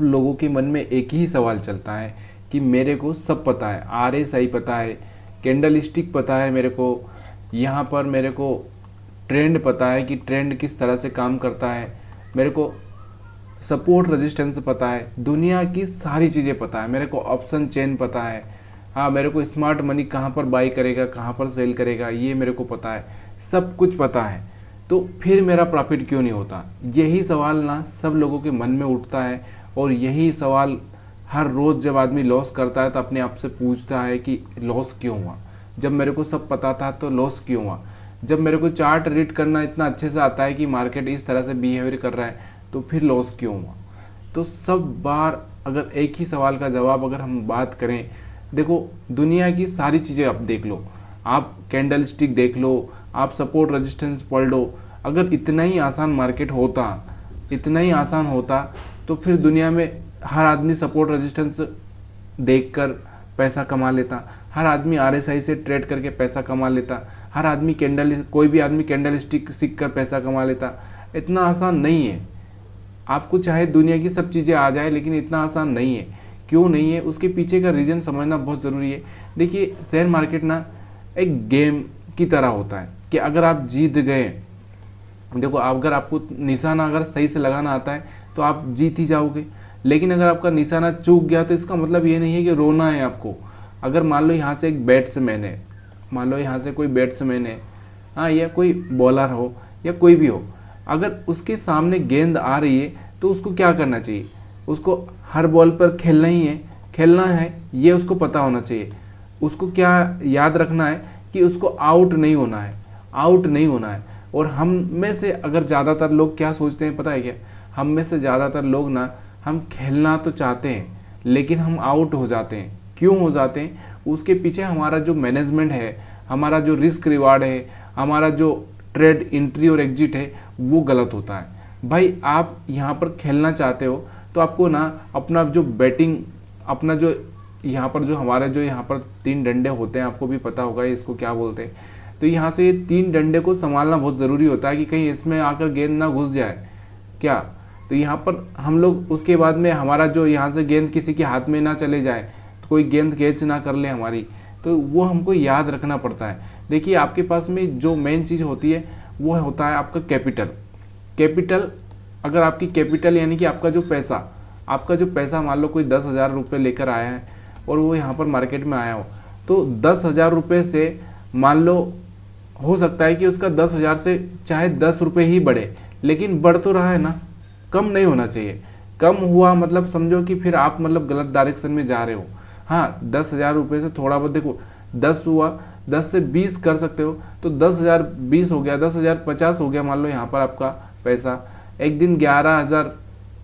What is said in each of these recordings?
लोगों के मन में एक ही सवाल चलता है कि मेरे को सब पता है, RSI पता है, कैंडल स्टिक पता है, मेरे को यहाँ पर मेरे को ट्रेंड पता है कि ट्रेंड किस तरह से काम करता है, मेरे को सपोर्ट रेजिस्टेंस पता है, दुनिया की सारी चीज़ें पता है, मेरे को ऑप्शन चेन पता है, हाँ मेरे को स्मार्ट मनी कहाँ पर बाई करेगा, कहाँ पर सेल करेगा, ये मेरे को पता है, सब कुछ पता है, तो फिर मेरा प्रॉफिट क्यों नहीं होता? यही सवाल ना सब लोगों के मन में उठता है। और यही सवाल हर रोज़ जब आदमी लॉस करता है तो अपने आप से पूछता है कि लॉस क्यों हुआ? जब मेरे को सब पता था तो लॉस क्यों हुआ? जब मेरे को चार्ट रीड करना इतना अच्छे से आता है कि मार्केट इस तरह से बिहेवियर कर रहा है तो फिर लॉस क्यों हुआ? तो सब बार अगर एक ही सवाल का जवाब अगर हम बात करें, देखो दुनिया की सारी चीज़ें आप देख लो, आप कैंडल स्टिक देख लो, आप सपोर्ट रेजिस्टेंस पढ़ लो, अगर इतना ही आसान मार्केट होता, इतना ही आसान होता तो फिर दुनिया में हर आदमी सपोर्ट रेजिस्टेंस देखकर पैसा कमा लेता, हर आदमी RSI से ट्रेड करके पैसा कमा लेता, हर आदमी कोई भी आदमी कैंडल स्टिक सीख कर पैसा कमा लेता। इतना आसान नहीं है। आपको चाहे दुनिया की सब चीज़ें आ जाए लेकिन इतना आसान नहीं है। क्यों नहीं है? उसके पीछे का रीज़न समझना बहुत ज़रूरी है। देखिए शेयर मार्केट ना एक गेम की तरह होता है कि अगर आप जीत गए, देखो अगर आपको निशाना अगर सही से लगाना आता है तो आप जीत ही जाओगे, लेकिन अगर आपका निशाना चूक गया तो इसका मतलब ये नहीं है कि रोना है आपको। अगर मान लो यहाँ से एक बैट्समैन है, मान लो यहाँ से कोई बैट्समैन है, हाँ, या कोई बॉलर हो या कोई भी हो, अगर उसके सामने गेंद आ रही है तो उसको क्या करना चाहिए? उसको हर बॉल पर खेलना है, ये उसको पता होना चाहिए। उसको क्या याद रखना है कि उसको आउट नहीं होना है, आउट नहीं होना है। और हम में से अगर ज़्यादातर लोग क्या सोचते हैं पता है क्या? हम में से ज़्यादातर लोग ना, हम खेलना तो चाहते हैं लेकिन हम आउट हो जाते हैं। क्यों हो जाते हैं? उसके पीछे हमारा जो मैनेजमेंट है, हमारा जो रिस्क रिवार्ड है, हमारा जो ट्रेड एंट्री और एग्जिट है वो गलत होता है। भाई आप यहाँ पर खेलना चाहते हो तो आपको ना अपना जो बैटिंग, अपना जो यहाँ पर जो हमारे जो यहाँ पर 3 डंडे होते हैं, आपको भी पता होगा इसको क्या बोलते हैं, तो यहाँ से ये 3 डंडे को संभालना बहुत ज़रूरी होता है कि कहीं इसमें आकर गेंद ना घुस जाए क्या। तो यहाँ पर हम लोग उसके बाद में हमारा जो यहाँ से गेंद किसी के हाथ में ना चले जाए, तो कोई गेंद कैच ना कर ले हमारी, तो वो हमको याद रखना पड़ता है। देखिए आपके पास में जो मेन चीज़ होती है वो होता है आपका कैपिटल। अगर आपकी कैपिटल यानी कि आपका जो पैसा मान लो कोई 10,000 रुपये लेकर आया है और वो यहाँ पर मार्केट में आया हो, तो 10,000 रुपये से मान लो हो सकता है कि उसका 10,000 से चाहे 10 रुपये ही बढ़े, लेकिन बढ़ तो रहा है ना, कम नहीं होना चाहिए। कम हुआ मतलब समझो कि फिर आप मतलब गलत डायरेक्शन में जा रहे हो। हाँ 10,000 रुपये से थोड़ा बहुत देखो, 10 हुआ, 10 से 20 कर सकते हो तो 10,000 20 हो गया, 10,000 50 हो गया। मान लो यहाँ पर आपका पैसा एक दिन 11,000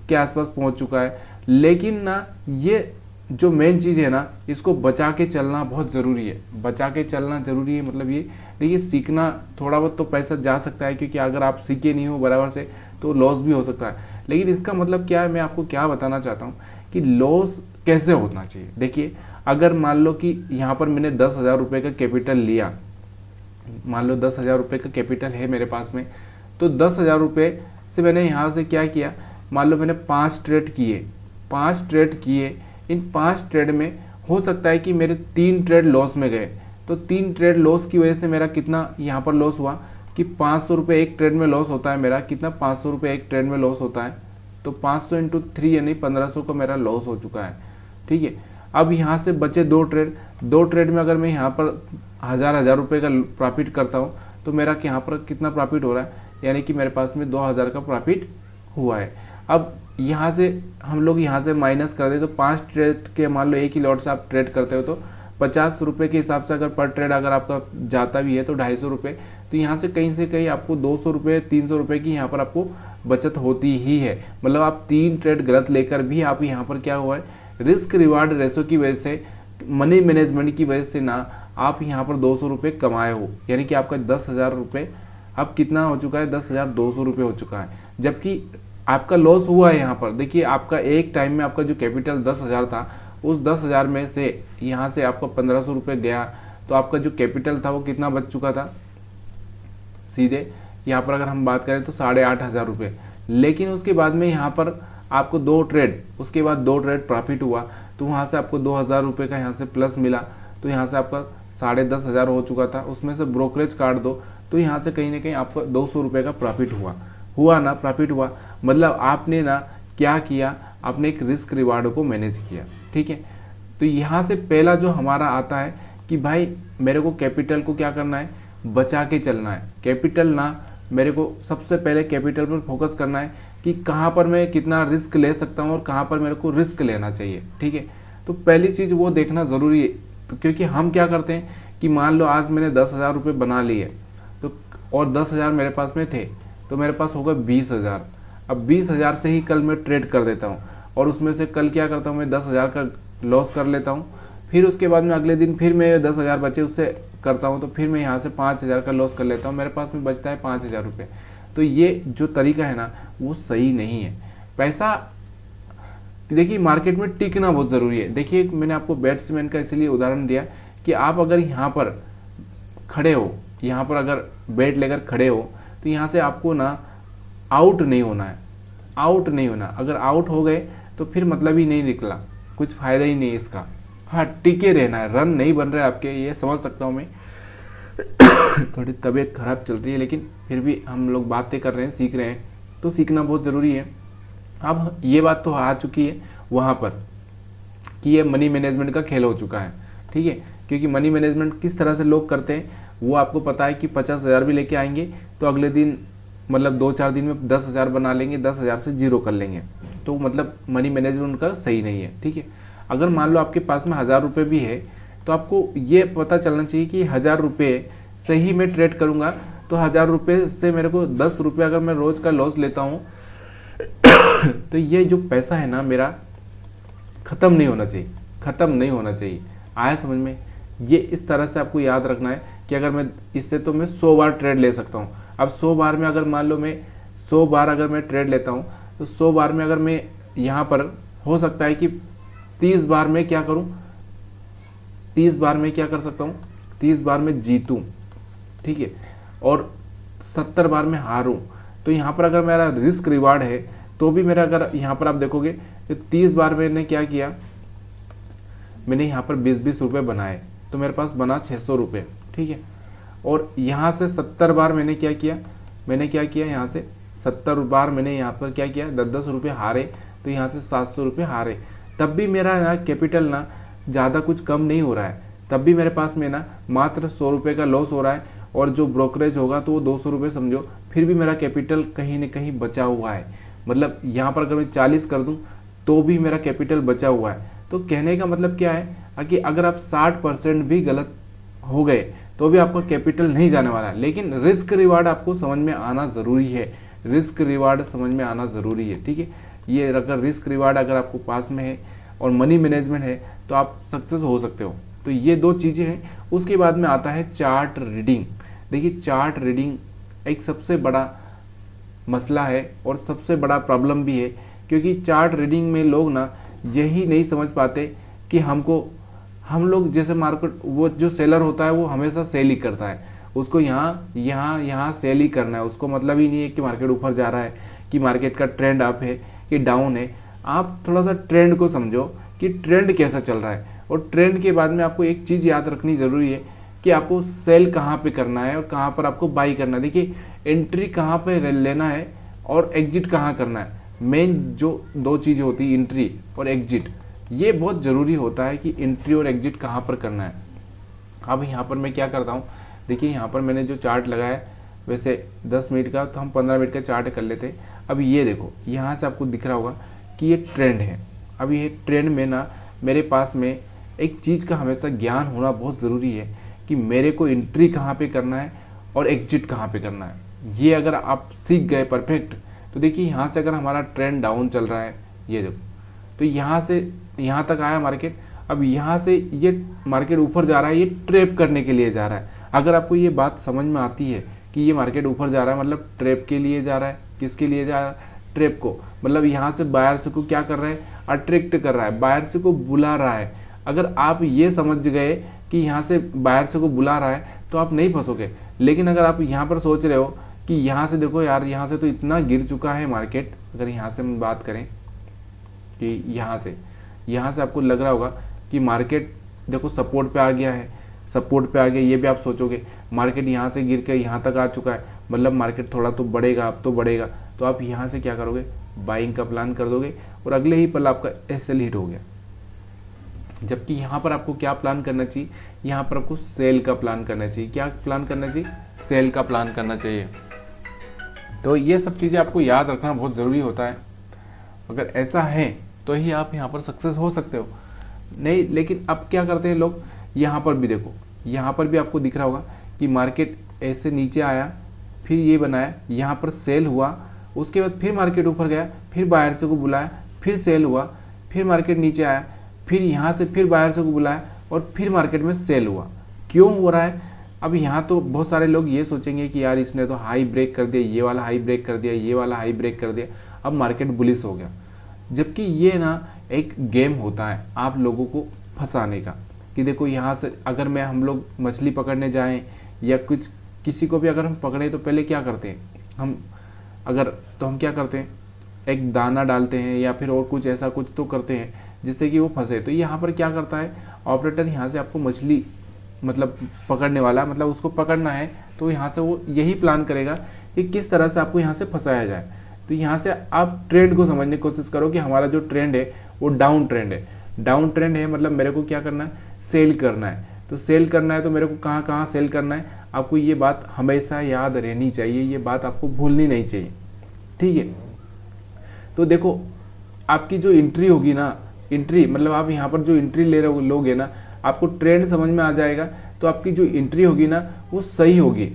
के आसपास पहुँच चुका है। लेकिन ना ये जो मेन चीज़ है ना, इसको बचा के चलना बहुत ज़रूरी है। बचा के चलना ज़रूरी है मतलब ये देखिए, सीखना थोड़ा बहुत तो पैसा जा सकता है, क्योंकि अगर आप सीखे नहीं हो बराबर से तो लॉस भी हो सकता है। लेकिन इसका मतलब क्या है, मैं आपको क्या बताना चाहता हूँ कि लॉस कैसे होना चाहिए। देखिए अगर मान लो कि यहाँ पर मैंने 10,000 रुपये का कैपिटल लिया, मान लो 10,000 रुपये का कैपिटल है मेरे पास में, तो 10,000 रुपये से मैंने यहाँ से क्या किया, मान लो मैंने 5 ट्रेड किए। इन 5 ट्रेड में हो सकता है कि मेरे 3 ट्रेड लॉस में गए, तो 3 ट्रेड लॉस की वजह से मेरा कितना यहाँ पर लॉस हुआ कि 500 रुपये एक ट्रेड में लॉस होता है मेरा। कितना? 500 रुपये एक ट्रेड में लॉस होता है, तो 500 इंटू 3 यानी 1500 का मेरा लॉस हो चुका है। ठीक है, अब यहाँ से बचे 2 ट्रेड में अगर मैं यहाँ पर 1,000 रुपये का प्रॉफिट करता हूँ तो मेरा यहाँ पर कितना प्रॉफिट हो रहा है, यानी कि मेरे पास में 2,000 का प्रॉफिट हुआ है। अब यहाँ से हम लोग यहाँ से माइनस कर दे तो 5 ट्रेड के मान लो एक ही लॉट से आप ट्रेड करते हो तो 50 रुपये के हिसाब से अगर पर ट्रेड अगर आपका जाता भी है तो 250 रुपये, तो यहाँ से कहीं आपको 200 रुपये 300 रुपये की यहाँ पर आपको बचत होती ही है। मतलब आप 3 ट्रेड गलत लेकर भी आप यहाँ पर क्या हुआ है, रिस्क रिवार्ड रेशो की वजह से, मनी मैनेजमेंट की वजह से ना आप यहाँ पर 200 रुपये कमाए हो, यानी कि आपका 10,000 रुपये अब कितना हो चुका है, 10,200 रुपये हो चुका है। जबकि आपका लॉस हुआ है यहाँ पर। देखिए आपका एक टाइम में आपका जो कैपिटल 10,000 था, उस 10,000 में से यहाँ से आपका 1,500 रुपये गया, तो आपका जो कैपिटल था वो कितना बच चुका था, सीधे यहाँ पर अगर हम बात करें तो 8,500 रुपये। लेकिन उसके बाद में यहाँ पर आपको 2 ट्रेड, उसके बाद 2 ट्रेड प्रॉफिट हुआ, तो वहाँ से आपको 2000 रुपये का यहाँ से प्लस मिला, तो यहाँ से आपका 10,500 हो चुका था। उसमें से ब्रोकरेज काट दो तो यहाँ से कहीं ना कहीं आपका 200 रुपये का प्रॉफिट हुआ ना, प्रॉफिट हुआ। मतलब आपने ना क्या किया, आपने एक रिस्क रिवार्ड को मैनेज किया, ठीक है। तो यहाँ से पहला जो हमारा आता है कि भाई मेरे को कैपिटल को क्या करना है, बचा के चलना है। कैपिटल ना, मेरे को सबसे पहले कैपिटल पर फोकस करना है कि कहाँ पर मैं कितना रिस्क ले सकता हूँ और कहाँ पर मेरे को रिस्क लेना चाहिए, ठीक है। तो पहली चीज़ वो देखना ज़रूरी है। तो क्योंकि हम क्या करते हैं कि मान लो आज मैंने 10,000 रुपये बना लिए, तो और 10,000 मेरे पास में थे, तो मेरे पास होगा 20,000। अब 20,000 से ही कल मैं ट्रेड कर देता हूँ और उसमें से कल क्या करता हूँ, मैं 10,000 का लॉस कर लेता हूँ। फिर उसके बाद में अगले दिन फिर मैं 10,000 बचे उससे करता हूँ, तो फिर मैं यहाँ से 5,000 का लॉस कर लेता हूँ, मेरे पास में बचता है 5,000 रुपये। तो ये जो तरीका है ना वो सही नहीं है। पैसा देखिए मार्केट में टिकना बहुत ज़रूरी है। देखिए मैंने आपको बैट्समैन का इसलिए उदाहरण दिया कि आप अगर यहाँ पर खड़े हो, यहाँ पर अगर बैट लेकर खड़े हो, तो यहाँ से आपको ना आउट नहीं होना है, आउट नहीं होना। अगर आउट हो गए तो फिर मतलब ही नहीं निकला, कुछ फ़ायदा ही नहीं इसका। हाँ टिके रहना है, रन नहीं बन रहे आपके, ये समझ सकता हूँ मैं। थोड़ी तबीयत खराब चल रही है, लेकिन फिर भी हम लोग बातें कर रहे हैं, सीख रहे हैं, तो सीखना बहुत ज़रूरी है। अब ये बात तो आ चुकी है वहाँ पर कि ये मनी मैनेजमेंट का खेल हो चुका है, ठीक है। क्योंकि मनी मैनेजमेंट किस तरह से लोग करते हैं वो आपको पता है कि 50,000 भी लेके आएंगे तो अगले दिन मतलब 2-4 दिन में 10,000 बना लेंगे, 10,000 से जीरो कर लेंगे। तो मतलब मनी मैनेजमेंट उनका सही नहीं है, ठीक है। अगर मान लो आपके पास में 1,000 रुपये भी है तो आपको ये पता चलना चाहिए कि 1,000 रुपये से ही मैं ट्रेड करूँगा, तो 1,000 रुपये से मेरे को 10 रुपये अगर मैं रोज़ का लॉस लेता हूँ तो ये जो पैसा है ना मेरा ख़त्म नहीं होना चाहिए, ख़त्म नहीं होना चाहिए। आया समझ में? ये इस तरह से आपको याद रखना है कि अगर मैं इससे तो मैं 100 बार ट्रेड ले सकता हूँ। अब 100 बार में अगर मान लो मैं 100 बार अगर मैं ट्रेड लेता हूँ तो 100 बार में अगर मैं यहाँ पर हो सकता है कि 30 बार में क्या करूँ, 30 बार में क्या कर सकता हूँ, 30 बार में जीतूँ, ठीक है, और 70 बार में हारूँ। तो यहाँ पर अगर मेरा रिस्क रिवार्ड है तो भी मेरा, अगर यहाँ पर आप देखोगे तो 30 बार मैंने क्या किया, मैंने यहाँ पर 20-20 रुपये बनाए तो मेरे पास बना 600 रुपये, ठीक है। और यहाँ से 70 बार मैंने क्या किया, यहाँ से 70 बार मैंने यहाँ पर क्या किया, 10-10 रुपये हारे, तो यहाँ से 700 रुपये हारे। तब भी मेरा ना कैपिटल ना ज़्यादा कुछ कम नहीं हो रहा है, तब भी मेरे पास में ना मात्र 100 रुपये का लॉस हो रहा है, और जो ब्रोकरेज होगा तो वो 200 रुपये समझो, फिर भी मेरा कैपिटल कहीं न कहीं बचा हुआ है। मतलब यहाँ पर अगर मैं 40 कर दूँ तो भी मेरा कैपिटल बचा हुआ है। तो कहने का मतलब क्या है कि अगर आप 60% भी गलत हो गए तो भी आपका कैपिटल नहीं जाने वाला है। लेकिन रिस्क रिवार्ड आपको समझ में आना ज़रूरी है, रिस्क रिवार्ड समझ में आना ज़रूरी है, ठीक है। ये अगर रिस्क रिवार्ड अगर आपको पास में है और मनी मैनेजमेंट है तो आप सक्सेस हो सकते हो। तो ये 2 चीज़ें हैं। उसके बाद में आता है चार्ट रीडिंग। देखिए चार्ट रीडिंग एक सबसे बड़ा मसला है और सबसे बड़ा प्रॉब्लम भी है, क्योंकि चार्ट रीडिंग में लोग ना यही नहीं समझ पाते कि हम लोग जैसे मार्केट, वो जो सेलर होता है वो हमेशा सेल ही करता है, उसको यहाँ सेल ही करना है, उसको मतलब ही नहीं है कि मार्केट ऊपर जा रहा है, कि मार्केट का ट्रेंड अप है कि डाउन है। आप थोड़ा सा ट्रेंड को समझो कि ट्रेंड कैसा चल रहा है, और ट्रेंड के बाद में आपको एक चीज़ याद रखनी ज़रूरी है कि आपको सेल कहाँ पे करना है और कहाँ पर आपको बाई करना है। देखिए एंट्री कहाँ पे लेना है और एग्जिट कहाँ करना है, मेन जो 2 चीज़ें होती है एंट्री और एग्जिट, ये बहुत ज़रूरी होता है कि एंट्री और एग्जिट कहाँ पर करना है। अब यहाँ पर मैं क्या करता हूँ, देखिए यहाँ पर मैंने जो चार्ट लगाया, वैसे 10 मिनट का तो हम 15 मिनट का चार्ट कर लेते हैं। अब ये देखो यहाँ से आपको दिख रहा होगा कि ये ट्रेंड है। अब ये ट्रेंड में ना मेरे पास में एक चीज़ का हमेशा ज्ञान होना बहुत ज़रूरी है कि मेरे को एंट्री कहाँ पे करना है और एग्जिट कहाँ पे करना है। ये अगर आप सीख गए परफेक्ट, तो देखिए यहाँ से अगर हमारा ट्रेंड डाउन चल रहा है, ये देखो, तो यहाँ से यहाँ तक आया मार्केट, अब यहाँ से ये मार्केट ऊपर जा रहा है, ये ट्रैप करने के लिए जा रहा है। अगर आपको ये बात समझ में आती है कि ये मार्केट ऊपर जा रहा है मतलब ट्रैप के लिए जा रहा है, किसके लिए जा रहा है, ट्रैप को, मतलब यहाँ से बायर्स को क्या कर रहा है, अट्रैक्ट कर रहा है, बायर्स को बुला रहा है। अगर आप ये समझ गए कि यहाँ से बायर्स को बुला रहा है तो आप नहीं फंसोगे। लेकिन अगर आप यहाँ पर सोच रहे हो कि यहाँ से देखो यार, यहाँ से तो इतना गिर चुका है मार्केट, अगर यहाँ से हम बात करें कि यहाँ से आपको लग रहा होगा कि मार्केट देखो सपोर्ट पे आ गया है, सपोर्ट पे आ गया, ये भी आप सोचोगे मार्केट यहाँ से गिर के यहाँ तक आ चुका है, मतलब मार्केट थोड़ा तो बढ़ेगा, अब तो बढ़ेगा, तो आप यहाँ से क्या करोगे, बाइंग का प्लान कर दोगे और अगले ही पल आपका एसएल हिट हो गया। जबकि यहाँ पर आपको क्या प्लान करना चाहिए, यहाँ पर आपको सेल का प्लान करना चाहिए। क्या प्लान करना चाहिए, सेल का प्लान करना चाहिए। तो ये सब चीज़ें आपको याद रखना बहुत ज़रूरी होता है। अगर ऐसा है तो ही आप यहाँ पर सक्सेस हो सकते हो, नहीं लेकिन अब क्या करते हैं लोग, यहाँ पर भी देखो, यहाँ पर भी आपको दिख रहा होगा कि मार्केट ऐसे नीचे आया, फिर ये बनाया, यहाँ पर सेल हुआ, उसके बाद फिर मार्केट ऊपर गया, फिर बायर से को बुलाया, फिर सेल हुआ, फिर मार्केट नीचे आया, फिर यहाँ से फिर बायर से को बुलाया और फिर मार्केट में सेल हुआ। क्यों हो रहा है? अब यहाँ तो बहुत सारे लोग ये सोचेंगे कि यार इसने तो हाई ब्रेक कर दिया, ये वाला हाई ब्रेक कर दिया, ये वाला हाई ब्रेक कर दिया, अब मार्केट बुलिश हो गया। जबकि ये ना एक गेम होता है आप लोगों को फंसाने का, कि देखो यहाँ से अगर हम लोग मछली पकड़ने जाएं या कुछ किसी को भी अगर हम पकड़े तो पहले क्या करते हैं हम क्या करते हैं, एक दाना डालते हैं या फिर और कुछ ऐसा कुछ तो करते हैं जिससे कि वो फंसे। तो यहाँ पर क्या करता है ऑपरेटर, यहाँ से आपको मछली मतलब पकड़ने वाला, मतलब उसको पकड़ना है, तो यहाँ से वो यही प्लान करेगा कि किस तरह से आपको यहाँ से फंसाया जाए। तो यहाँ से आप ट्रेंड को समझने की कोशिश करो कि हमारा जो ट्रेंड है वो डाउन ट्रेंड है। डाउन ट्रेंड है मतलब मेरे को क्या करना है, सेल करना है। तो सेल करना है तो मेरे को कहाँ कहाँ सेल करना है, आपको ये बात हमेशा याद रहनी चाहिए, ये बात आपको भूलनी नहीं चाहिए, ठीक है। तो देखो आपकी जो एंट्री होगी ना, एंट्री मतलब आप यहाँ पर जो एंट्री ले रहे लोगे ना, आपको ट्रेंड समझ में आ जाएगा, तो आपकी जो एंट्री होगी ना वो सही होगी।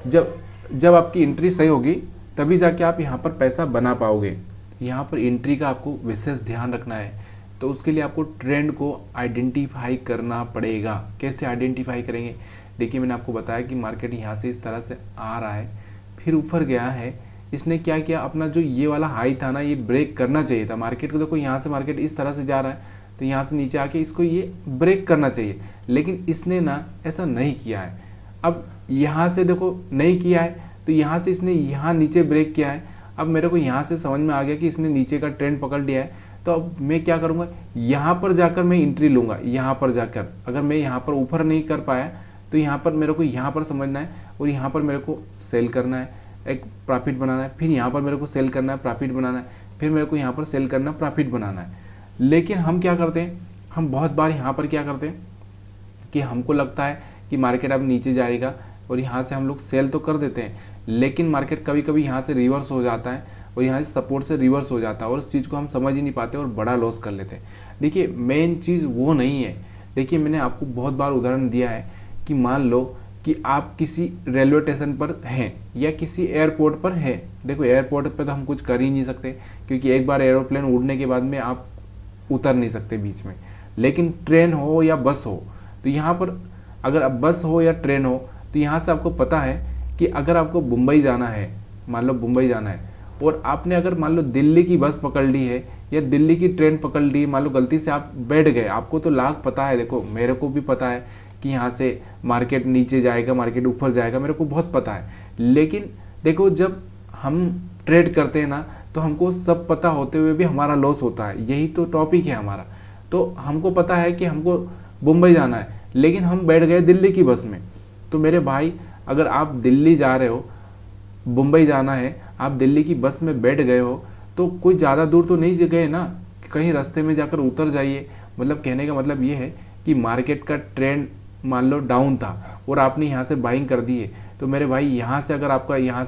जब आपकी एंट्री सही होगी तभी जाके आप यहाँ पर पैसा बना पाओगे। यहाँ पर एंट्री का आपको विशेष ध्यान रखना है, तो उसके लिए आपको ट्रेंड को आइडेंटिफाई करना पड़ेगा। कैसे आइडेंटिफाई करेंगे, देखिए मैंने आपको बताया कि मार्केट यहाँ से इस तरह से आ रहा है, फिर ऊपर गया है, इसने क्या किया, अपना जो ये वाला हाई था ना ये ब्रेक करना चाहिए था मार्केट को। देखो यहाँ से मार्केट इस तरह से जा रहा है, तो यहाँ से नीचे आके इसको ये ब्रेक करना चाहिए, लेकिन इसने ना ऐसा नहीं किया है। अब यहाँ से देखो नहीं किया है, तो यहाँ से इसने यहाँ नीचे ब्रेक किया है। अब मेरे को यहाँ से समझ में आ गया कि इसने नीचे का ट्रेंड पकड़ लिया है, तो अब मैं क्या करूँगा, यहाँ पर जाकर मैं एंट्री लूँगा। यहाँ पर जाकर अगर मैं यहाँ पर ऊपर नहीं कर पाया तो यहाँ पर मेरे को यहाँ पर समझना है और यहाँ पर मेरे को सेल करना है, एक प्रॉफिट बनाना है, फिर यहाँ पर मेरे को सेल करना है, प्रॉफिट बनाना है, फिर मेरे को यहाँ पर सेल करना, प्रॉफिट बनाना है। लेकिन हम क्या करते हैं, हम बहुत बार यहाँ पर क्या करते हैं कि हमको लगता है कि मार्केट अब नीचे जाएगा और यहाँ से हम लोग सेल तो कर देते हैं, लेकिन मार्केट कभी कभी यहाँ से रिवर्स हो जाता है और यहाँ से सपोर्ट से रिवर्स हो जाता है और उस चीज़ को हम समझ ही नहीं पाते और बड़ा लॉस कर लेते हैं। देखिए मेन चीज़ वो नहीं है। देखिए मैंने आपको बहुत बार उदाहरण दिया है कि मान लो कि आप किसी रेलवे स्टेशन पर हैं या किसी एयरपोर्ट पर हैं। देखो एयरपोर्ट पर तो हम कुछ कर ही नहीं सकते, क्योंकि एक बार एरोप्लेन उड़ने के बाद में आप उतर नहीं सकते बीच में। लेकिन ट्रेन हो या बस हो, तो यहाँ पर अगर अब बस हो या ट्रेन हो, तो यहाँ से आपको पता है कि अगर आपको मुंबई जाना है, मान लो मुंबई जाना है, और आपने अगर मान लो दिल्ली की बस पकड़ ली है या दिल्ली की ट्रेन पकड़ ली, मान लो गलती से आप बैठ गए, आपको तो लाख पता है, देखो मेरे को भी पता है कि यहाँ से मार्केट नीचे जाएगा, मार्केट ऊपर जाएगा, मेरे को बहुत पता है। लेकिन देखो जब हम ट्रेड करते हैं ना, तो हमको सब पता होते हुए भी हमारा लॉस होता है। यही तो टॉपिक है हमारा। तो हमको पता है कि हमको मुंबई जाना है, लेकिन हम बैठ गए दिल्ली की बस में। तो मेरे भाई अगर आप दिल्ली जा रहे हो, मुंबई जाना है, आप दिल्ली की बस में बैठ गए हो, तो कोई ज़्यादा दूर तो नहीं गए ना, कहीं रास्ते में जाकर उतर जाइए। मतलब कहने का मतलब ये है कि मार्केट का ट्रेंड मान लो डाउन था और आपने यहाँ से बाइंग कर दी है, तो मेरे भाई यहाँ से अगर आपका यहाँ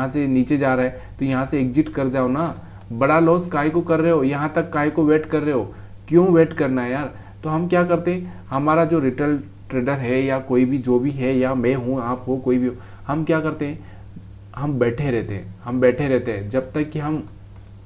से नीचे जा रहा है तो यहाँ से एग्जिट कर जाओ ना। बड़ा लॉस काय को कर रहे हो, यहाँ तक काय को वेट कर रहे हो, क्यों वेट करना है यार। तो हम क्या करते हैं, हमारा जो रिटेल ट्रेडर है या कोई भी जो भी है, या मैं हूँ आप हो कोई भी हो, हम क्या करते हैं, हम बैठे रहते हैं जब तक कि हम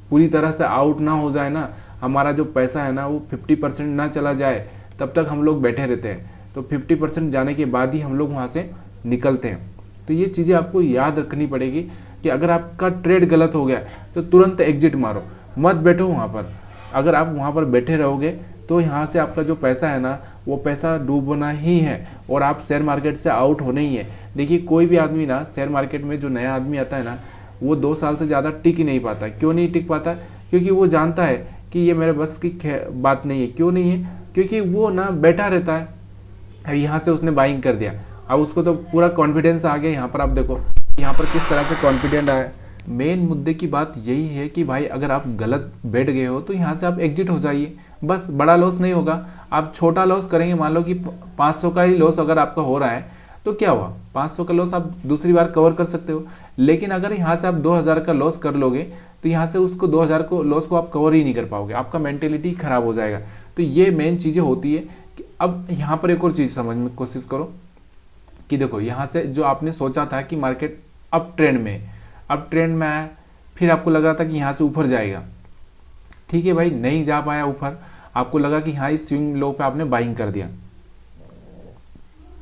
पूरी तरह से आउट ना हो जाए ना, हमारा जो पैसा है ना वो 50% ना चला जाए, तब तक हम लोग बैठे रहते हैं। तो 50% जाने के बाद ही हम लोग वहाँ से निकलते हैं। तो ये चीज़ें आपको याद रखनी पड़ेगी कि अगर आपका ट्रेड गलत हो गया तो तुरंत एग्जिट मारो, मत बैठो वहाँ पर। अगर आप वहाँ पर बैठे रहोगे तो यहाँ से आपका जो पैसा है ना वो पैसा डूबना ही है और आप शेयर मार्केट से आउट होने ही है। देखिए कोई भी आदमी ना शेयर मार्केट में जो नया आदमी आता है ना, वो 2 साल से ज़्यादा टिक ही नहीं पाता। क्यों नहीं टिक पाता? क्योंकि वो जानता है कि ये मेरे बस की बात नहीं है। क्यों नहीं है? क्योंकि वो ना बैठा रहता है। अब यहाँ से उसने बाइंग कर दिया, अब उसको तो पूरा कॉन्फिडेंस आ गया। यहाँ पर आप देखो यहाँ पर किस तरह से कॉन्फिडेंट आया। मेन मुद्दे की बात यही है कि भाई अगर आप गलत बैठ गए हो तो यहाँ से आप एग्जिट हो जाइए, बस। बड़ा लॉस नहीं होगा, आप छोटा लॉस करेंगे। मान लो कि 500 का ही लॉस अगर आपका हो रहा है तो क्या हुआ, 500 का लॉस आप दूसरी बार कवर कर सकते हो। लेकिन अगर यहाँ से आप 2000 का लॉस कर लोगे तो यहाँ से उसको 2000 को लॉस को आप कवर ही नहीं कर पाओगे, आपका मेंटेलिटी खराब हो जाएगा। तो ये मेन चीज़ें होती है कि अब यहाँ पर एक और चीज़ समझने की कोशिश करो कि देखो यहाँ से जो आपने सोचा था कि मार्केट अब ट्रेंड में आया, फिर आपको लग रहा था कि यहाँ से ऊपर जाएगा। ठीक है भाई, नहीं जा पाया ऊपर, आपको लगा कि हाँ इस स्विंग लो पे आपने बाइंग कर दिया।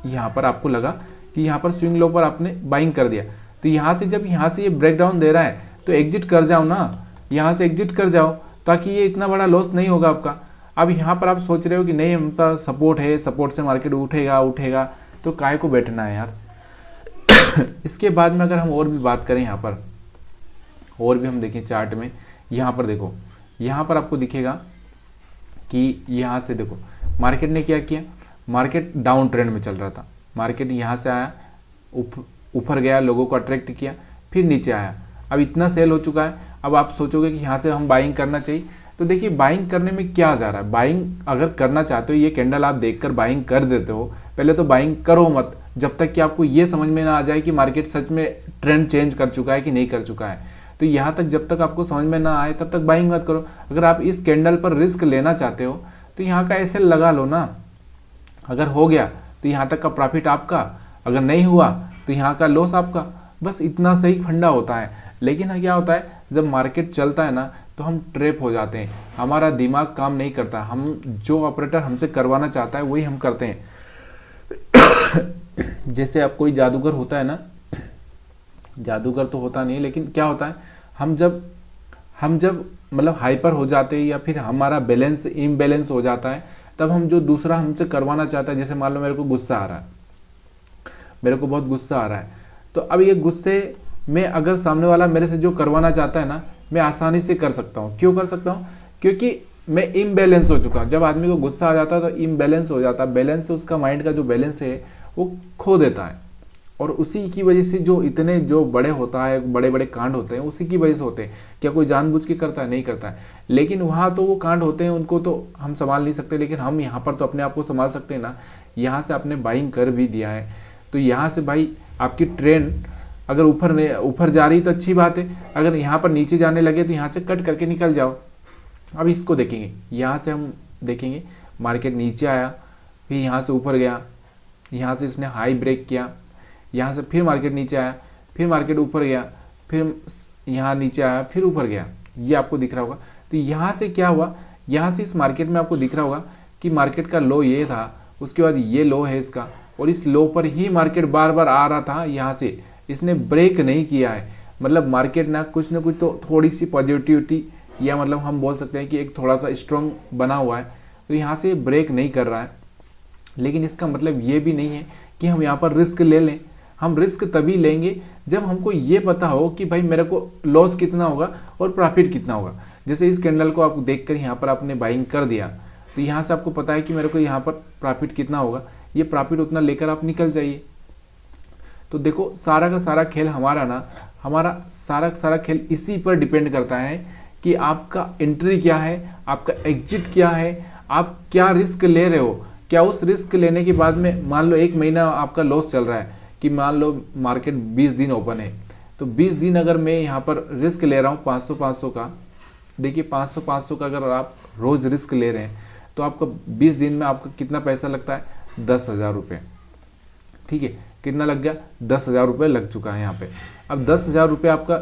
यहाँ पर आपको लगा कि यहाँ पर स्विंग लो पर आपने बाइंग कर दिया, तो यहाँ से जब यहाँ से ये ब्रेकडाउन दे रहा है तो एग्जिट कर जाओ ना, यहाँ से एग्जिट कर जाओ ताकि ये इतना बड़ा लॉस नहीं होगा आपका। अब यहाँ पर आप सोच रहे हो कि नहीं हमका सपोर्ट है, सपोर्ट से मार्केट उठेगा, तो काहे को बैठना है यार। इसके बाद में अगर हम और भी बात करें, यहाँ पर और भी हम देखें चार्ट में, यहाँ पर देखो, यहाँ पर आपको दिखेगा कि यहाँ से देखो मार्केट ने क्या किया, मार्केट डाउन ट्रेंड में चल रहा था, मार्केट यहाँ से आया, ऊपर गया, लोगों को अट्रैक्ट किया, फिर नीचे आया। अब इतना सेल हो चुका है, अब आप सोचोगे कि यहाँ से हम बाइंग करना चाहिए। तो देखिए बाइंग करने में क्या जा रहा है, बाइंग अगर करना चाहते हो, ये कैंडल आप देखकर बाइंग कर देते हो, पहले तो बाइंग करो मत जब तक कि आपको ये समझ में ना आ जाए कि मार्केट सच में ट्रेंड चेंज कर चुका है कि नहीं कर चुका है। तो यहाँ तक जब तक आपको समझ में ना आए तब तक बाइंग मत करो। अगर आप इस कैंडल पर रिस्क लेना चाहते हो तो यहाँ का ऐसे लगा लो ना, अगर हो गया तो यहाँ तक का प्रॉफिट आपका, अगर नहीं हुआ तो यहाँ का लॉस आपका, बस इतना सही फंडा होता है। लेकिन क्या होता है, जब मार्केट चलता है ना तो हम ट्रैप हो जाते हैं, हमारा दिमाग काम नहीं करता, हम जो ऑपरेटर हमसे करवाना चाहता है वही हम करते हैं। जैसे अब कोई जादूगर होता है ना, जादूगर तो होता नहीं लेकिन क्या होता है, हम जब मतलब हाइपर हो जाते हैं या फिर हमारा बैलेंस इम्बैलेंस हो जाता है, तब हम जो दूसरा हमसे करवाना चाहता है, जैसे मान लो मेरे को गुस्सा आ रहा है, मेरे को बहुत गुस्सा आ रहा है, तो अब ये गुस्से में अगर सामने वाला मेरे से जो करवाना चाहता है ना, मैं आसानी से कर सकता हूँ। क्यों कर सकता हूँ? क्योंकि मैं इम्बैलेंस हो चुका हूँ। जब आदमी को गुस्सा आ जाता है तो इम्बैलेंस हो जाता है, बैलेंस से उसका माइंड का जो बैलेंस है वो खो देता है, और उसी की वजह से जो इतने जो बड़े होता है, बड़े बड़े कांड होते हैं उसी की वजह से होते हैं। क्या कोई जानबूझ के करता है? नहीं करता है। लेकिन वहाँ तो वो कांड होते हैं, उनको तो हम संभाल नहीं सकते, लेकिन हम यहाँ पर तो अपने आप को संभाल सकते हैं ना। यहाँ से आपने बाइंग कर भी दिया है, तो यहाँ से भाई आपकी ट्रेंड अगर ऊपर जा रही तो अच्छी बात है, अगर यहाँ पर नीचे जाने लगे तो यहाँ से कट करके निकल जाओ। अब इसको देखेंगे, यहाँ से हम देखेंगे मार्केट नीचे आया, फिर यहाँ से ऊपर गया, यहाँ से इसने हाई ब्रेक किया, यहाँ से फिर मार्केट नीचे आया, फिर मार्केट ऊपर गया, फिर यहाँ नीचे आया, फिर ऊपर गया। ये आपको दिख रहा होगा। तो यहाँ से क्या हुआ, यहाँ से इस मार्केट में आपको दिख रहा होगा कि मार्केट का लो ये था, उसके बाद ये लो है इसका, और इस लो पर ही मार्केट बार बार आ रहा था। यहाँ से इसने ब्रेक नहीं किया है, मतलब मार्केट ना कुछ तो थोड़ी सी पॉजिटिविटी, या मतलब हम बोल सकते हैं कि एक थोड़ा सा स्ट्रॉन्ग बना हुआ है, तो यहाँ से ब्रेक नहीं कर रहा है। लेकिन इसका मतलब ये भी नहीं है कि हम यहाँ पर रिस्क ले लें। हम रिस्क तभी लेंगे जब हमको ये पता हो कि भाई मेरे को लॉस कितना होगा और प्रॉफिट कितना होगा। जैसे इस कैंडल को आप देखकर यहाँ पर आपने बाइंग कर दिया, तो यहाँ से आपको पता है कि मेरे को यहाँ पर प्रॉफिट कितना होगा, ये प्रॉफिट उतना लेकर आप निकल जाइए। तो देखो सारा का सारा खेल हमारा सारा का सारा खेल इसी पर डिपेंड करता है कि आपका एंट्री क्या है, आपका एग्जिट क्या है, आप क्या रिस्क ले रहे हो। क्या उस रिस्क लेने के बाद में मान लो 1 महीना आपका लॉस चल रहा है, कि मान लो मार्केट 20 दिन ओपन है, तो 20 दिन अगर मैं यहाँ पर रिस्क ले रहा हूँ 500 का, देखिए 500 का अगर आप रोज़ रिस्क ले रहे हैं तो आपका 20 दिन में आपका कितना पैसा लगता है, 10,000 रुपये। ठीक है, कितना लग गया, 10,000 रुपये लग चुका है यहाँ पे। अब 10,000 रुपये आपका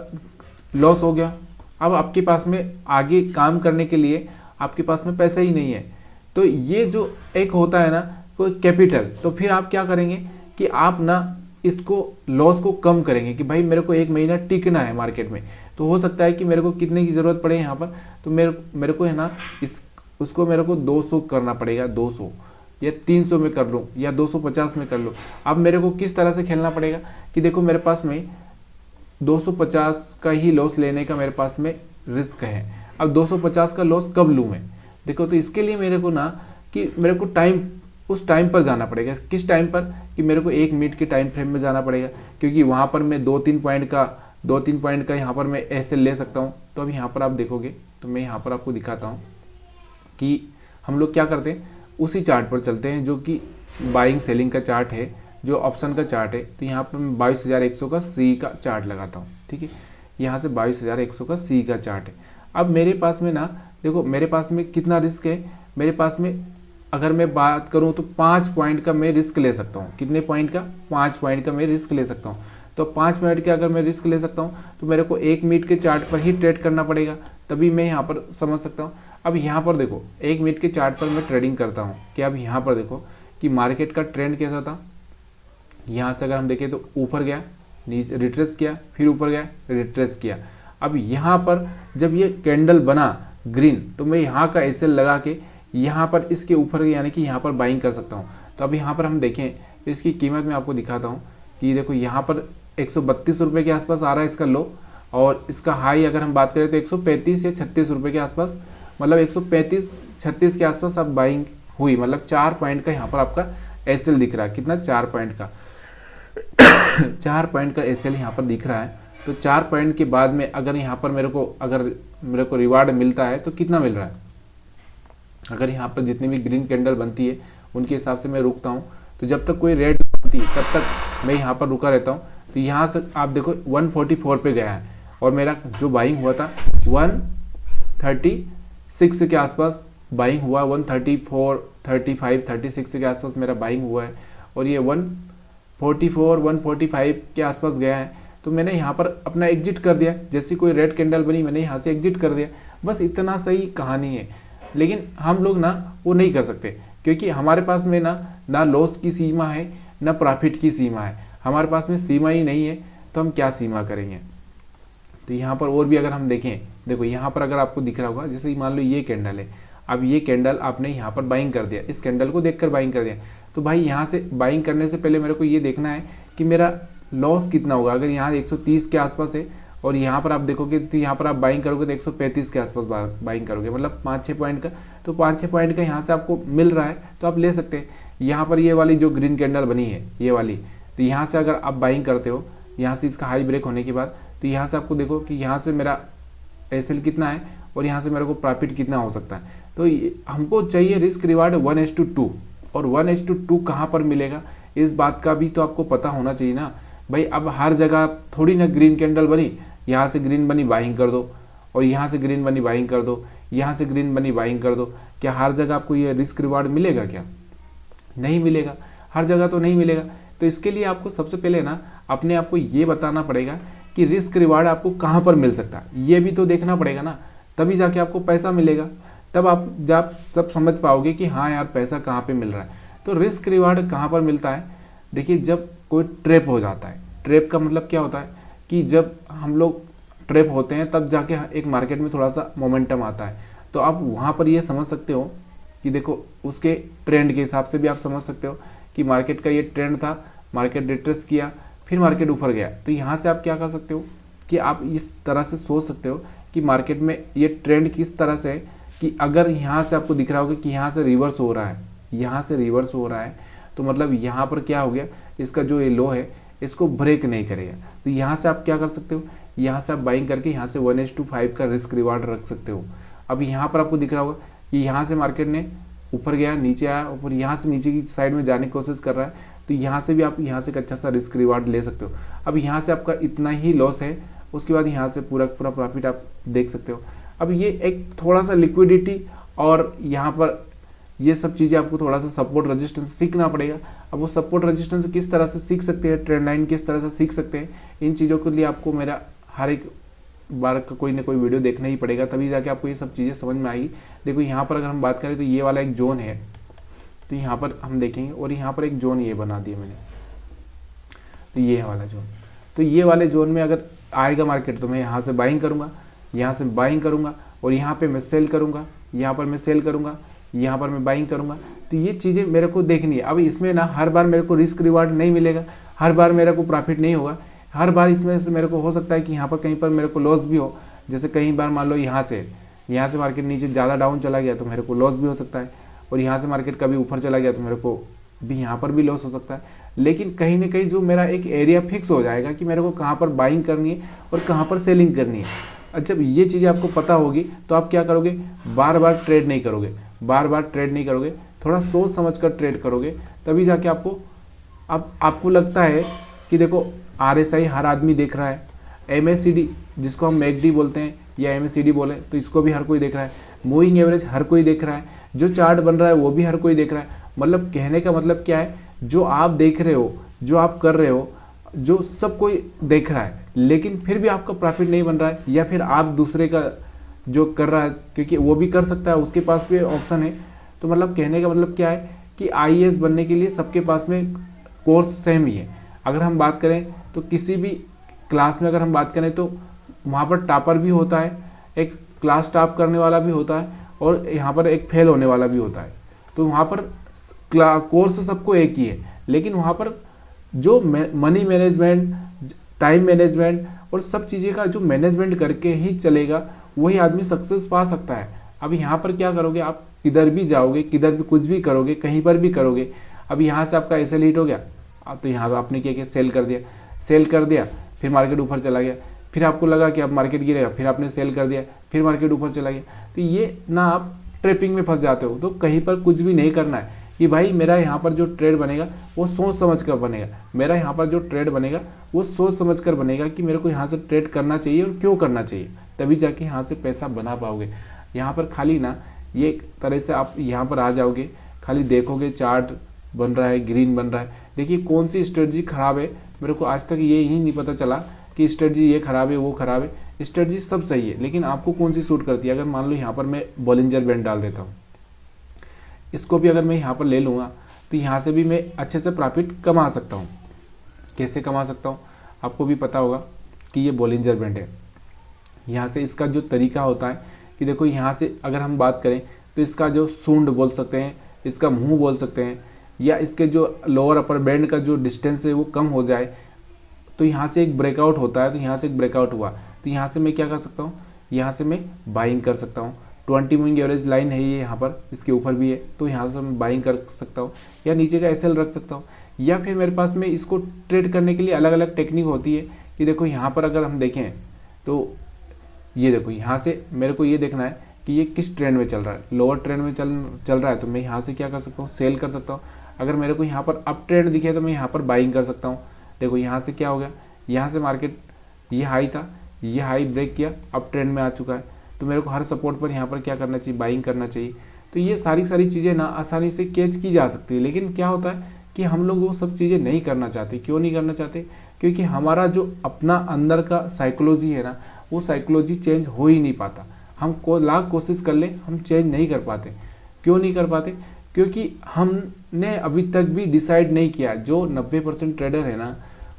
लॉस हो गया। अब आपके पास में आगे काम करने के लिए आपके पास में पैसा ही नहीं है। तो ये जो एक होता है ना कोई कैपिटल, तो फिर आप क्या करेंगे कि आप ना इसको लॉस को कम करेंगे कि भाई मेरे को 1 महीना टिकना है मार्केट में, तो हो सकता है कि मेरे को कितने की ज़रूरत पड़े यहाँ पर, तो मेरे को है ना उसको मेरे को 200 करना पड़ेगा, 200 या 300 में कर लूँ या 250 में कर लूँ। अब मेरे को किस तरह से खेलना पड़ेगा कि देखो मेरे पास में 250 का ही लॉस लेने का मेरे पास में रिस्क है। अब 250 का लॉस कब लूँ मैं? देखो, तो इसके लिए मेरे को ना कि मेरे को उस टाइम पर जाना पड़ेगा। किस टाइम पर? कि मेरे को 1 मिनट के टाइम फ्रेम में जाना पड़ेगा, क्योंकि वहाँ पर मैं 2-3 पॉइंट का यहाँ पर मैं ऐसे ले सकता हूँ। तो अब यहाँ पर आप देखोगे तो मैं यहाँ पर आपको दिखाता हूँ कि हम लोग क्या करते हैं, उसी चार्ट पर चलते हैं जो कि बाइंग सेलिंग का चार्ट है, जो ऑप्शन का चार्ट है। तो यहाँ पर मैं 22,100 का सी का चार्ट लगाता हूँ, ठीक है। यहाँ से 22,100 का सी का चार्ट है। अब मेरे पास में ना देखो, मेरे पास में कितना रिस्क है, मेरे पास में अगर मैं बात करूँ तो 5 पॉइंट का मैं रिस्क ले सकता हूँ। कितने पॉइंट का? 5 पॉइंट का मैं रिस्क ले सकता हूँ। तो 5 मिनट के अगर मैं रिस्क ले सकता हूँ तो मेरे को 1 मिनट के चार्ट पर ही ट्रेड करना पड़ेगा, तभी मैं यहाँ पर समझ सकता हूँ। अब यहाँ पर देखो, 1 मिनट के चार्ट पर मैं ट्रेडिंग करता हूँ कि अब यहाँ पर देखो कि मार्केट का ट्रेंड कैसा था। यहाँ से अगर हम देखें तो ऊपर गया, नीचे रिट्रेस किया, फिर ऊपर गया, रिट्रेस किया। अब यहाँ पर जब ये कैंडल बना ग्रीन, तो मैं यहाँ का एसएल लगा के यहाँ पर इसके ऊपर यानी कि यहाँ पर बाइंग कर सकता हूँ। तो अब यहाँ पर हम देखें तो इसकी कीमत मैं आपको दिखाता हूँ कि देखो यहाँ पर 132 रुपये के आसपास आ रहा है इसका लो, और इसका हाई अगर हम बात करें तो 135 या 36 रुपये के आसपास, मतलब 135-36 के आसपास अब बाइंग हुई। मतलब 4 पॉइंट का यहाँ पर आपका एसएल दिख रहा है। कितना? 4 पॉइंट का 4 पॉइंट का एसएल यहाँ पर दिख रहा है। तो 4 पॉइंट के बाद में अगर यहाँ पर मेरे को रिवार्ड मिलता है तो कितना मिल रहा है? अगर यहाँ पर जितनी भी ग्रीन कैंडल बनती है उनके हिसाब से मैं रुकता हूँ। तो जब तक कोई रेड बनती है तब तक मैं यहाँ पर रुका रहता हूँ। तो यहाँ से आप देखो 144 पे गया है, और मेरा जो बाइंग हुआ था 136 के आसपास बाइंग हुआ। 134, 35, 36 के आसपास मेरा बाइंग हुआ है, और ये 144, 145 के आसपास गया है। तो मैंने यहाँ पर अपना एग्जिट कर दिया। जैसी कोई रेड कैंडल बनी मैंने यहाँ से एग्जिट कर दिया। बस इतना सही कहानी है। लेकिन हम लोग ना वो नहीं कर सकते, क्योंकि हमारे पास में ना लॉस की सीमा है ना प्रॉफिट की सीमा है। हमारे पास में सीमा ही नहीं है, तो हम क्या सीमा करेंगे? तो यहाँ पर और भी अगर हम देखें, देखो यहाँ पर अगर आपको दिख रहा होगा, जैसे मान लो ये कैंडल है। अब ये कैंडल आपने यहाँ पर बाइंग कर दिया, इस कैंडल को देखकर बाइंग कर दिया। तो भाई यहाँ से बाइंग करने से पहले मेरे को ये देखना है कि मेरा लॉस कितना होगा। अगर यहाँ 130 के आसपास है और यहाँ पर आप देखोगे तो यहाँ पर आप बाइंग करोगे तो 135 के आसपास बाइंग करोगे, मतलब 5-6 पॉइंट का। तो 5-6 पॉइंट का यहाँ से आपको मिल रहा है तो आप ले सकते हैं। यहाँ पर ये वाली जो ग्रीन कैंडल बनी है ये वाली, तो यहाँ से अगर आप बाइंग करते हो, यहाँ से इसका हाई ब्रेक होने के बाद, तो यहाँ से आपको देखो कि यहाँ से मेरा एसएल कितना है और यहाँ से मेरे को प्रॉफिट कितना हो सकता है। तो हमको चाहिए रिस्क रिवार्ड 1:2, और 1:2 कहाँ पर मिलेगा इस बात का भी तो आपको पता होना चाहिए ना भाई। अब हर जगह थोड़ी ना ग्रीन कैंडल बनी, यहाँ से ग्रीन बनी बाइंग कर दो, और यहाँ से ग्रीन बनी बाइंग कर दो, यहाँ से ग्रीन बनी बाइंग कर दो। क्या हर जगह आपको ये रिस्क रिवार्ड मिलेगा? क्या नहीं मिलेगा, हर जगह तो नहीं मिलेगा। तो इसके लिए आपको सबसे पहले ना अपने आप को ये बताना पड़ेगा कि रिस्क रिवार्ड आपको कहाँ पर मिल सकता है, ये भी तो देखना पड़ेगा ना, तभी जाके आपको पैसा मिलेगा। तब आप जब सब समझ पाओगे कि हाँ यार पैसा कहाँ पे मिल रहा है। तो रिस्क रिवार्ड कहाँ पर मिलता है? देखिए, जब कोई ट्रैप हो जाता है। ट्रैप का मतलब क्या होता है कि जब हम लोग ट्रैप होते हैं तब जाके एक मार्केट में थोड़ा सा मोमेंटम आता है। तो आप वहाँ पर ये समझ सकते हो कि देखो उसके ट्रेंड के हिसाब से भी आप समझ सकते हो कि मार्केट का ये ट्रेंड था, मार्केट रिट्रेस किया, फिर मार्केट ऊपर गया। तो यहाँ से आप क्या कर सकते हो कि आप इस तरह से सोच सकते हो कि मार्केट में ये ट्रेंड किस तरह से है कि अगर यहाँ से आपको दिख रहा होगा कि यहाँ से रिवर्स हो रहा है, यहाँ से रिवर्स हो रहा है, तो मतलब यहाँ पर क्या हो गया, इसका जो ये लो है इसको ब्रेक नहीं करेगा। तो यहाँ से आप क्या कर सकते हो, यहाँ से आप बाइंग करके यहाँ से 1:5 का रिस्क रिवार्ड रख सकते हो। अब यहाँ पर आपको दिख रहा होगा कि यहाँ से मार्केट ने ऊपर गया, नीचे आया, ऊपर यहाँ से नीचे की साइड में जाने की कोशिश कर रहा है। तो यहाँ से भी आप यहाँ से एक अच्छा सा रिस्क रिवार्ड ले सकते हो। अब यहाँ से आपका इतना ही लॉस है, उसके बाद यहाँ से पूरा पूरा प्रॉफिट आप देख सकते हो। अब ये एक थोड़ा सा लिक्विडिटी और यहाँ पर ये सब चीज़ें आपको थोड़ा सा सपोर्ट रेजिस्टेंस सीखना पड़ेगा। अब वो सपोर्ट रेजिस्टेंस किस तरह से सीख सकते हैं, ट्रेंड लाइन किस तरह से सीख सकते हैं, इन चीज़ों के लिए आपको मेरा हर एक बार का कोई ना कोई वीडियो देखना ही पड़ेगा, तभी जाके आपको ये सब चीज़ें समझ में आएगी। देखो यहाँ पर अगर हम बात करें तो ये वाला एक जोन है, तो यहाँ पर हम देखेंगे, और यहाँ पर एक जोन ये बना दिया मैंने, तो ये वाला जोन। तो ये वाले जोन में अगर आएगा मार्केट तो मैं यहाँ से बाइंग करूँगा, यहाँ से बाइंग करूँगा, और यहाँ पे मैं सेल करूँगा, यहाँ पर मैं सेल करूँगा, यहाँ पर मैं बाइंग करूँगा। तो ये चीज़ें मेरे को देखनी है। अब इसमें ना हर बार मेरे को रिस्क रिवार्ड नहीं मिलेगा, हर बार मेरे को प्रॉफिट नहीं होगा, हर बार इसमें से मेरे को हो सकता है कि यहाँ पर कहीं पर मेरे को लॉस भी हो। जैसे कहीं बार मान लो यहाँ से यहाँ से मार्केट नीचे ज़्यादा डाउन चला गया तो मेरे को लॉस भी हो सकता है, और यहाँ से मार्केट कभी ऊपर चला गया तो मेरे को भी यहाँ पर भी लॉस हो सकता है। लेकिन कहीं ना कहीं जो मेरा एक एरिया फिक्स हो जाएगा कि मेरे को कहाँ पर बाइंग करनी है और कहाँ पर सेलिंग करनी है। अच्छा, जब ये चीज़ें आपको पता होगी तो आप क्या करोगे, बार बार ट्रेड नहीं करोगे, बार बार ट्रेड नहीं करोगे, थोड़ा सोच समझ कर ट्रेड करोगे, तभी जाके आपको लगता है कि देखो RSI हर आदमी देख रहा है, MACD जिसको हम MACD बोलते हैं या MACD बोले तो इसको भी हर कोई देख रहा है, मूविंग एवरेज हर कोई देख रहा है, जो चार्ट बन रहा है वो भी हर कोई देख रहा है। मतलब कहने का मतलब क्या है, जो आप देख रहे हो, जो आप कर रहे हो, जो सब कोई देख रहा है, लेकिन फिर भी आपका प्रॉफिट नहीं बन रहा है, या फिर आप दूसरे का जो कर रहा है, क्योंकि वो भी कर सकता है, उसके पास भी ऑप्शन है। तो मतलब कहने का मतलब क्या है कि IAS बनने के लिए सबके पास में कोर्स सेम ही है। अगर हम बात करें तो किसी भी क्लास में अगर हम बात करें तो वहाँ पर टॉपर भी होता है, एक क्लास टॉप करने वाला भी होता है, और यहाँ पर एक फेल होने वाला भी होता है। तो वहाँ पर कोर्स सबको एक ही है, लेकिन वहाँ पर जो मनी मैनेजमेंट, टाइम मैनेजमेंट और सब चीज़ें का जो मैनेजमेंट करके ही चलेगा वही आदमी सक्सेस पा सकता है। अब यहाँ पर क्या करोगे, आप किधर भी जाओगे, किधर भी कुछ भी करोगे, कहीं पर भी करोगे। अब यहाँ से आपका SL हिट हो गया, तो यहाँ पर आपने क्या किया, सेल कर दिया, फिर मार्केट ऊपर चला गया, फिर आपको लगा कि अब मार्केट गिरेगा, फिर आपने सेल कर दिया, फिर मार्केट ऊपर चला गया। तो ये ना आप ट्रैपिंग में फंस जाते हो। तो कहीं पर कुछ भी नहीं करना है कि भाई मेरा यहाँ पर जो ट्रेड बनेगा वो सोच समझ कर बनेगा, मेरा यहाँ पर जो ट्रेड बनेगा वो सोच समझ कर बनेगा कि मेरे को यहाँ से ट्रेड करना चाहिए और क्यों करना चाहिए, तभी जाके यहाँ से पैसा बना पाओगे। यहाँ पर खाली ना ये एक तरह से आप यहाँ पर आ जाओगे, खाली देखोगे चार्ट बन रहा है, ग्रीन बन रहा है, देखिए कौन सी स्ट्रेटजी खराब है। मेरे को आज तक ये ही नहीं पता चला कि स्ट्रेटजी ये खराब है वो खराब है, स्ट्रेटजी सब सही है, लेकिन आपको कौन सी सूट करती है। अगर मान लो यहाँ पर मैं बॉलिंजर बैंड डाल देता हूँ, इसको भी अगर मैं यहाँ पर ले लूँगा तो यहाँ से भी मैं अच्छे से प्रॉफिट कमा सकता हूँ। कैसे कमा सकता हूँ, आपको भी पता होगा कि ये बॉलिंजर बैंड है। यहाँ से इसका जो तरीका होता है कि देखो, यहाँ से अगर हम बात करें तो इसका जो सूंड बोल सकते हैं, इसका मुंह बोल सकते हैं, या इसके जो लोअर अपर बैंड का जो डिस्टेंस है वो कम हो जाए, तो यहाँ से एक ब्रेकआउट होता है, तो यहाँ से एक ब्रेकआउट हुआ तो यहाँ से मैं क्या कर सकता हूँ, यहाँ से मैं बाइंग कर सकता हूँ। 20 मूविंग एवरेज लाइन है ये, यहाँ पर इसके ऊपर भी है, तो यहाँ से मैं बाइंग कर सकता हूँ, या नीचे का SL रख सकता हूँ। या फिर मेरे पास में इसको ट्रेड करने के लिए अलग अलग टेक्निक होती है कि देखो यहाँ पर अगर हम देखें तो ये देखो, यहाँ से मेरे को ये देखना है कि ये किस ट्रेंड में चल रहा है। लोअर ट्रेंड में चल रहा है तो मैं यहाँ से क्या कर सकता हूँ, सेल कर सकता हूँ। अगर मेरे को यहाँ पर अप ट्रेंड दिखे तो मैं यहाँ पर बाइंग कर सकता हूँ। देखो यहाँ से क्या हो गया, यहाँ से मार्केट ये हाई था, ये हाई ब्रेक किया, अप ट्रेंड में आ चुका है, तो मेरे को हर सपोर्ट पर यहाँ पर क्या करना चाहिए, बाइंग करना चाहिए। तो ये सारी चीज़ें ना आसानी से कैच की जा सकती है, लेकिन क्या होता है कि हम लोग वो सब चीज़ें नहीं करना चाहते। क्यों नहीं करना चाहते, क्योंकि हमारा जो अपना अंदर का साइकोलॉजी है ना, वो साइकोलॉजी चेंज हो ही नहीं पाता। हम लाख कोशिश कर ले, हम चेंज नहीं कर पाते। क्यों नहीं कर पाते, क्योंकि हमने अभी तक भी डिसाइड नहीं किया। जो 90% ट्रेडर है ना,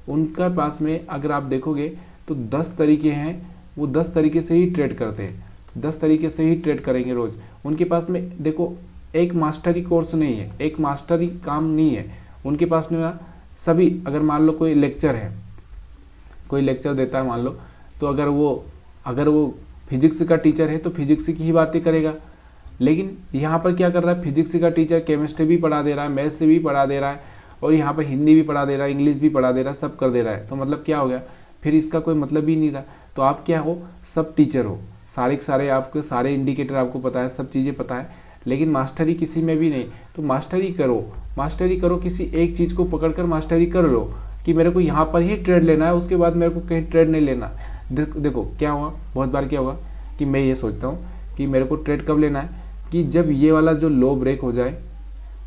उनका पास में अगर आप देखोगे तो 10 तरीके हैं, वो 10 तरीके से ही ट्रेड करते हैं, 10 तरीके से ही ट्रेड करेंगे रोज़। उनके पास में देखो एक मास्टरी कोर्स नहीं है, एक मास्टरी काम नहीं है उनके पास में। सभी अगर मान लो कोई लेक्चर है, कोई लेक्चर देता है मान लो, तो अगर वो फिजिक्स का टीचर है तो फिजिक्स की ही बातें करेगा। लेकिन यहाँ पर क्या कर रहा है, फिजिक्स का टीचर केमिस्ट्री भी पढ़ा दे रहा है, मैथ्स भी पढ़ा दे रहा है, और यहाँ पर हिंदी भी पढ़ा दे रहा है, इंग्लिश भी पढ़ा दे रहा है, सब कर दे रहा है। तो मतलब क्या हो गया, फिर इसका कोई मतलब ही नहीं रहा। तो आप क्या हो, सब टीचर हो, सारे के सारे आपके सारे इंडिकेटर आपको पता है, सब चीज़ें पता है, लेकिन मास्टरी किसी में भी नहीं। तो मास्टरी करो, किसी एक चीज़ को पकड़कर मास्टरी कर लो कि मेरे को यहाँ पर ही ट्रेड लेना है, उसके बाद मेरे को कहीं ट्रेड नहीं लेना। देखो क्या हुआ, बहुत बार क्या होगा कि मैं ये सोचता हूँ कि मेरे को ट्रेड कब लेना है, कि जब ये वाला जो लो ब्रेक हो जाए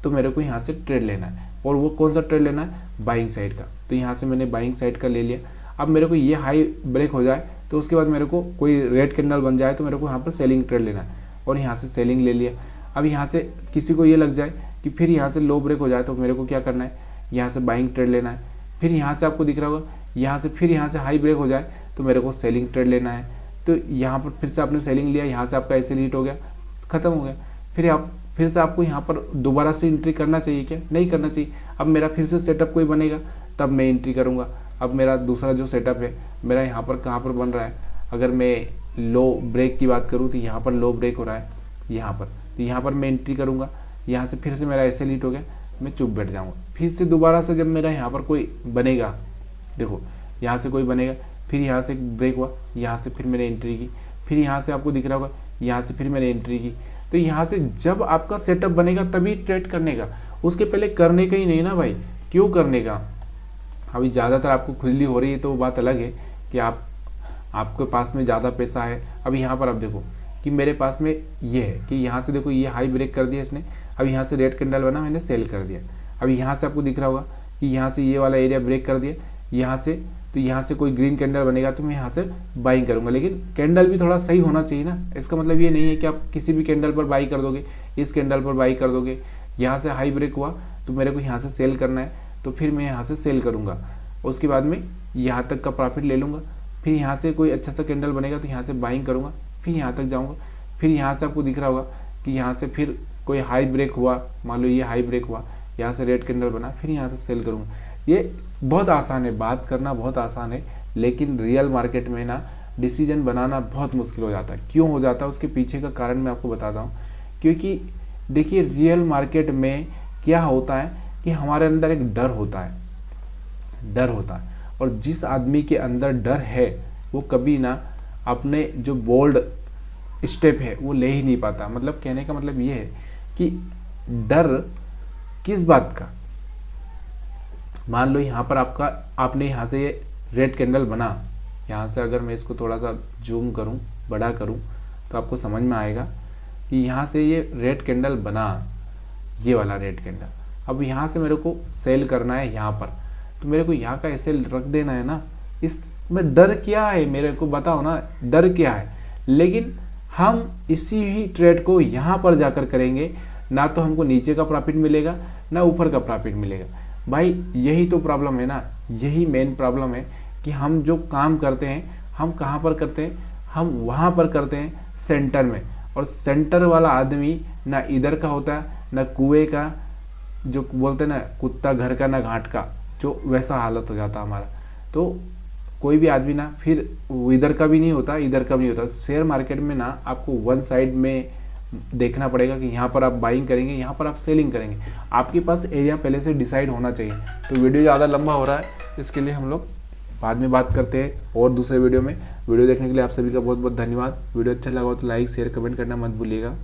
तो मेरे को यहाँ से ट्रेड लेना है। और वो कौन सा ट्रेड लेना है, बाइंग साइड का। तो यहाँ से मैंने बाइंग साइड का ले लिया। अब मेरे को ये हाई ब्रेक हो जाए तो उसके बाद मेरे को कोई रेड कैंडल बन जाए तो मेरे को यहाँ पर सेलिंग ट्रेड लेना है, और यहाँ से सेलिंग ले लिया। अब यहाँ से किसी को ये लग जाए कि फिर यहाँ से लो ब्रेक हो जाए तो मेरे को क्या करना है, यहाँ से बाइंग ट्रेड लेना है। फिर यहाँ से आपको दिख रहा होगा, यहाँ से हाई ब्रेक हो जाए तो मेरे को सेलिंग ट्रेड लेना है। तो यहाँ पर फिर से आपने सेलिंग लिया, यहाँ से आपका ऐसे हिट हो गया, खत्म हो गया। फिर से आपको यहाँ पर दोबारा से एंट्री करना चाहिए क्या, नहीं करना चाहिए। अब मेरा फिर से सेटअप कोई बनेगा तब मैं एंट्री करूँगा। अब मेरा दूसरा जो सेटअप है मेरा यहाँ पर कहाँ पर बन रहा है, अगर मैं लो ब्रेक की बात करूँ तो यहाँ पर लो ब्रेक हो रहा है यहाँ पर, तो यहाँ पर मैं एंट्री करूँगा, यहाँ से फिर से मेरा ऐसे लीट हो गया, मैं चुप बैठ जाऊँगा। फिर से दोबारा से जब मेरा यहाँ पर कोई बनेगा, देखो यहाँ से कोई बनेगा, फिर यहाँ से ब्रेक हुआ, यहाँ से फिर मैंने एंट्री की, फिर यहाँ से आपको दिख रहा होगा यहाँ से फिर मैंने एंट्री की। तो यहाँ से जब आपका सेटअप बनेगा तभी ट्रेड करने का, उसके पहले करने का ही नहीं ना भाई, क्यों करने का। अभी ज़्यादातर आपको खुजली हो रही है तो वो बात अलग है कि आपके पास में ज़्यादा पैसा है। अभी यहाँ पर आप देखो कि मेरे पास में ये है कि यहाँ से देखो ये हाई ब्रेक कर दिया इसने, अब यहाँ से रेड कैंडल बना, मैंने सेल कर दिया। अभी यहाँ से आपको दिख रहा होगा कि यहाँ से ये वाला एरिया ब्रेक कर दिया यहाँ से, तो यहाँ से कोई ग्रीन कैंडल बनेगा तो मैं यहाँ से बाइंग करूँगा, लेकिन कैंडल भी थोड़ा सही होना चाहिए ना। इसका मतलब ये नहीं है कि आप किसी भी कैंडल पर बाई कर दोगे, इस कैंडल पर बाई कर दोगे। यहाँ से हाई ब्रेक हुआ तो मेरे को यहाँ से सेल करना है, तो फिर मैं यहाँ से सेल करूँगा, उसके बाद में यहाँ तक का प्रॉफिट ले लूँगा। फिर यहाँ से कोई अच्छा सा कैंडल बनेगा तो यहाँ से बाइंग करूँगा, फिर यहाँ तक जाऊँगा। फिर यहाँ से आपको दिख रहा होगा कि यहाँ से फिर कोई हाई ब्रेक हुआ, मान लो ये हाई ब्रेक हुआ, यहाँ से रेड कैंडल बना, फिर यहाँ से सेल करूँगा। ये बहुत आसान है, बात करना बहुत आसान है, लेकिन रियल मार्केट में ना डिसीजन बनाना बहुत मुश्किल हो जाता है। क्यों हो जाता है उसके पीछे का कारण मैं आपको बताता हूँ। क्योंकि देखिए रियल मार्केट में क्या होता है कि हमारे अंदर एक डर होता है, और जिस आदमी के अंदर डर है वो कभी ना अपने जो बोल्ड स्टेप है वो ले ही नहीं पाता। मतलब कहने का मतलब ये है कि डर किस बात का, मान लो यहाँ पर आपने यहाँ से ये रेड कैंडल बना, यहाँ से अगर मैं इसको थोड़ा सा जूम करूँ, बड़ा करूँ, तो आपको समझ में आएगा कि यहाँ से ये रेड कैंडल बना, ये वाला रेड कैंडल। अब यहाँ से मेरे को सेल करना है यहाँ पर, तो मेरे को यहाँ का ऐसे रख देना है ना। इसमें डर क्या है मेरे को बताओ ना, डर क्या है। लेकिन हम इसी ही ट्रेड को यहाँ पर जाकर करेंगे, ना तो हमको नीचे का प्रॉफिट मिलेगा ना ऊपर का प्रॉफिट मिलेगा। भाई यही तो प्रॉब्लम है ना, यही मेन प्रॉब्लम है कि हम जो काम करते हैं हम कहाँ पर करते हैं, हम वहाँ पर करते हैं सेंटर में। और सेंटर वाला आदमी ना इधर का होता है ना कुएं का, जो बोलते हैं ना कुत्ता घर का ना घाट का, जो वैसा हालत हो जाता हमारा। तो कोई भी आदमी ना फिर इधर का भी नहीं होता, इधर का भी नहीं होता। शेयर मार्केट में ना आपको वन साइड में देखना पड़ेगा कि यहाँ पर आप बाइंग करेंगे, यहाँ पर आप सेलिंग करेंगे। आपके पास एरिया पहले से डिसाइड होना चाहिए। तो वीडियो ज़्यादा लंबा हो रहा है, इसके लिए हम लोग बाद में बात करते हैं और दूसरे वीडियो में। वीडियो देखने के लिए आप सभी का बहुत बहुत धन्यवाद। वीडियो अच्छा लगा हो तो लाइक शेयर कमेंट करना मत भूलिएगा।